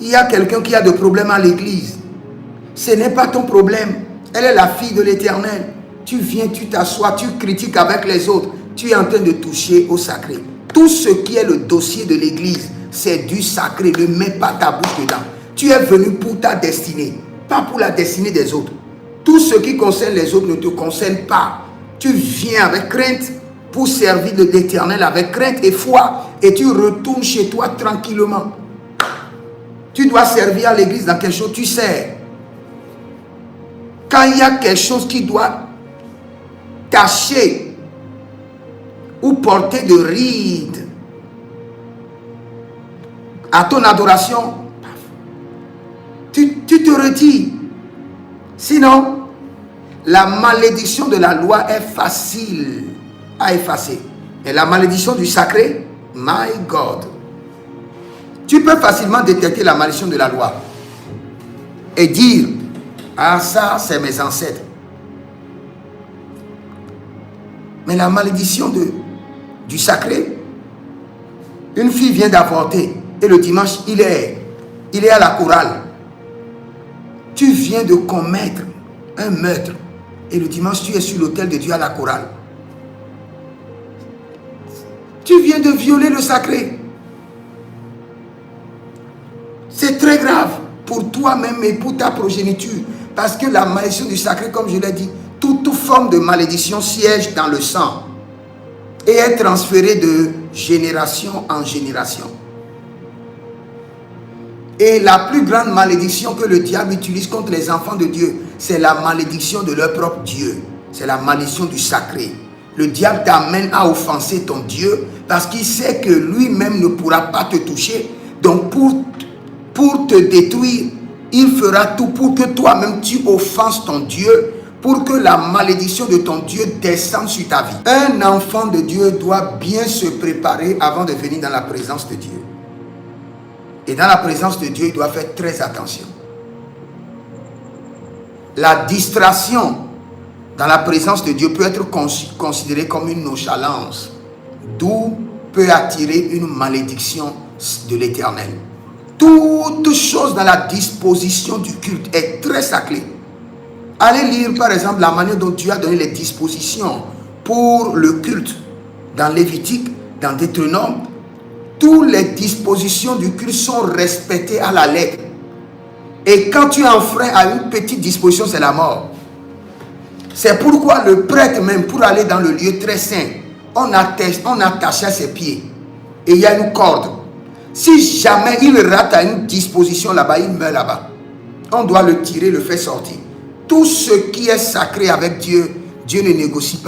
Il y a quelqu'un qui a des problèmes à l'église. Ce n'est pas ton problème. Elle est la fille de l'Éternel. Tu viens, tu t'assois, tu critiques avec les autres. Tu es en train de toucher au sacré. Tout ce qui est le dossier de l'église, c'est du sacré. Ne mets pas ta bouche dedans. Tu es venu pour ta destinée, pas pour la destinée des autres. Tout ce qui concerne les autres ne te concerne pas. Tu viens avec crainte pour servir de l'Éternel avec crainte et foi. Et tu retournes chez toi tranquillement. Tu dois servir à l'église dans quelque chose, tu sers. Quand il y a quelque chose qui doit cacher ou porter de rides à ton adoration, tu te retires. Sinon, la malédiction de la loi est facile à effacer. Et la malédiction du sacré, my God. Tu peux facilement détecter la malédiction de la loi et dire, ah ça c'est mes ancêtres. Mais la malédiction du sacré, une fille vient d'avorter et le dimanche il est à la chorale. Tu viens de commettre un meurtre et le dimanche tu es sur l'autel de Dieu à la chorale. Tu viens de violer le sacré. C'est très grave pour toi-même et pour ta progéniture. Parce que la malédiction du sacré, comme je l'ai dit, toute forme de malédiction siège dans le sang et est transférée de génération en génération. Et la plus grande malédiction que le diable utilise contre les enfants de Dieu, c'est la malédiction de leur propre Dieu. C'est la malédiction du sacré. Le diable t'amène à offenser ton Dieu parce qu'il sait que lui-même ne pourra pas te toucher. Donc pour te détruire, il fera tout pour que toi-même tu offenses ton Dieu, pour que la malédiction de ton Dieu descende sur ta vie. Un enfant de Dieu doit bien se préparer avant de venir dans la présence de Dieu. Et dans la présence de Dieu, il doit faire très attention. La distraction dans la présence de Dieu peut être considérée comme une nonchalance, d'où peut attirer une malédiction de l'Éternel. Toute chose dans la disposition du culte est très sacrée. Allez lire par exemple la manière dont Dieu a donné les dispositions pour le culte dans Lévitique, dans Deutéronome. Toutes les dispositions du culte sont respectées à la lettre. Et quand tu enfreins à une petite disposition, c'est la mort. C'est pourquoi le prêtre même, pour aller dans le lieu très saint, on attachait ses pieds. Et il y a une corde. Si jamais il rate à une disposition là-bas, il meurt là-bas. On doit le tirer, le faire sortir. Tout ce qui est sacré avec Dieu, Dieu ne négocie pas.